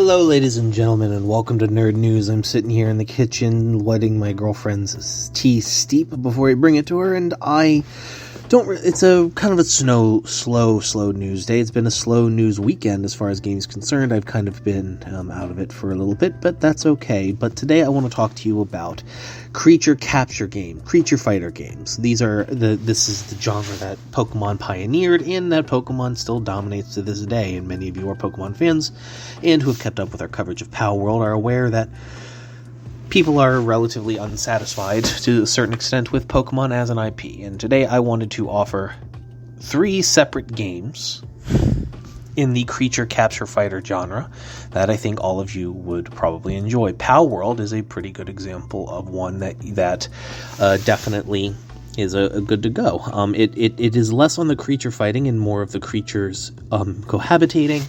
Hello, ladies and gentlemen, and welcome to Nerd News. I'm sitting here in the kitchen letting my girlfriend's tea steep before I bring it to her, and it's a kind of a slow news day. It's been a slow news weekend as far as games concerned. I've kind of been out of it for a little bit, but that's okay. But today I want to talk to you about creature fighter games. This is the genre that Pokemon pioneered and that Pokemon still dominates to this day. And many of you are Pokemon fans and who have kept up with our coverage of Power World are aware that people are relatively unsatisfied to a certain extent with Pokemon as an IP. And today I wanted to offer 3 separate games in the creature capture fighter genre that I think all of you would probably enjoy. Power World is a pretty good example of one that definitely is a good to go. It is less on the creature fighting and more of the creatures cohabitating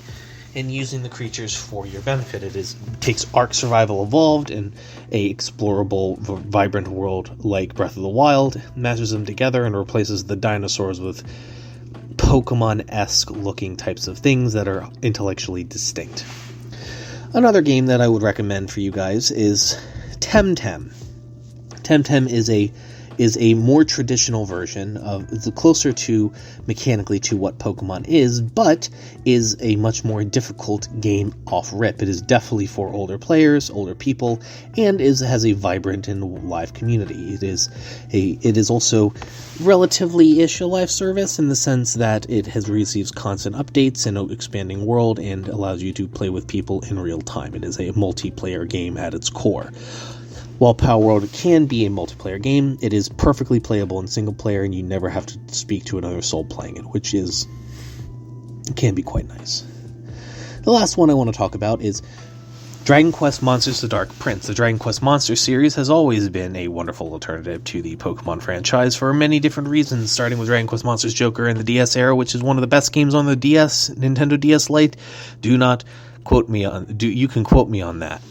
and using the creatures for your benefit. It takes Ark Survival Evolved and a explorable, vibrant world like Breath of the Wild, mashes them together and replaces the dinosaurs with Pokemon-esque looking types of things that are intellectually distinct. Another game that I would recommend for you guys is Temtem. Temtem is a more traditional version of, it's closer to mechanically to what Pokemon is, but is a much more difficult game off rip. It is definitely for older players, older people, and has a vibrant and live community. It is also relatively-ish a live service in the sense that it receives constant updates and an expanding world and allows you to play with people in real time. It is a multiplayer game at its core. While Power World can be a multiplayer game, it is perfectly playable in single player, and you never have to speak to another soul playing it, which can be quite nice. The last one I want to talk about is Dragon Quest Monsters: The Dark Prince. The Dragon Quest Monsters series has always been a wonderful alternative to the Pokemon franchise for many different reasons, starting with Dragon Quest Monsters Joker in the DS era, which is one of the best games on the Nintendo DS Lite. You can quote me on that.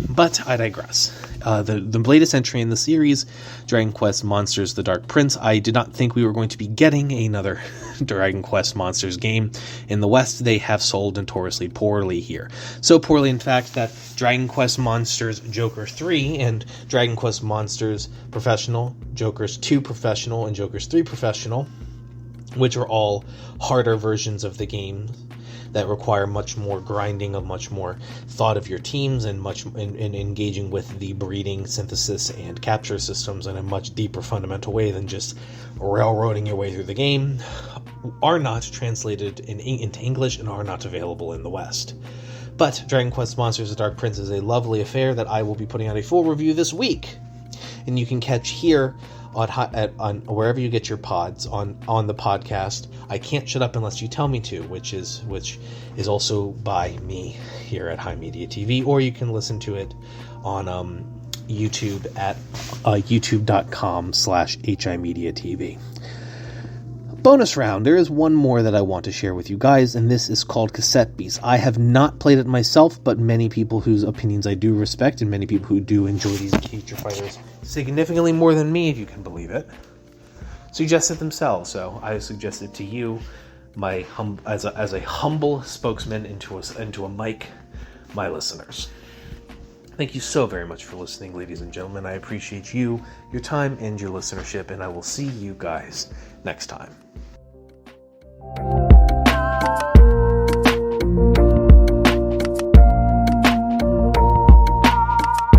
But I digress. The latest entry in the series, Dragon Quest Monsters: The Dark Prince, I did not think we were going to be getting another Dragon Quest Monsters game. In the West, they have sold notoriously poorly here. So poorly, in fact, that Dragon Quest Monsters Joker 3 and Dragon Quest Monsters Professional, Jokers 2 Professional, and Jokers 3 Professional, which are all harder versions of the game that require much more grinding, of much more thought of your teams, and engaging with the breeding, synthesis, and capture systems in a much deeper fundamental way than just railroading your way through the game, are not translated into English and are not available in the West. But Dragon Quest Monsters: The Dark Prince is a lovely affair that I will be putting out a full review this week, and you can catch here on wherever you get your pods on the podcast. I Can't Shut Up Unless You Tell Me To, which is also by me here at HIMediaTV, or you can listen to it on YouTube at youtube.com/HIMediaTV. Bonus round, there is one more that I want to share with you guys, and this is called Cassette Beast. I have not played it myself, but many people whose opinions I do respect, and many people who do enjoy these creature fighters significantly more than me, if you can believe it, suggest it themselves. So I suggest it to you, as a humble spokesman into a mic, my listeners. Thank you so very much for listening, ladies and gentlemen. I appreciate you, your time, and your listenership, and I will see you guys next time.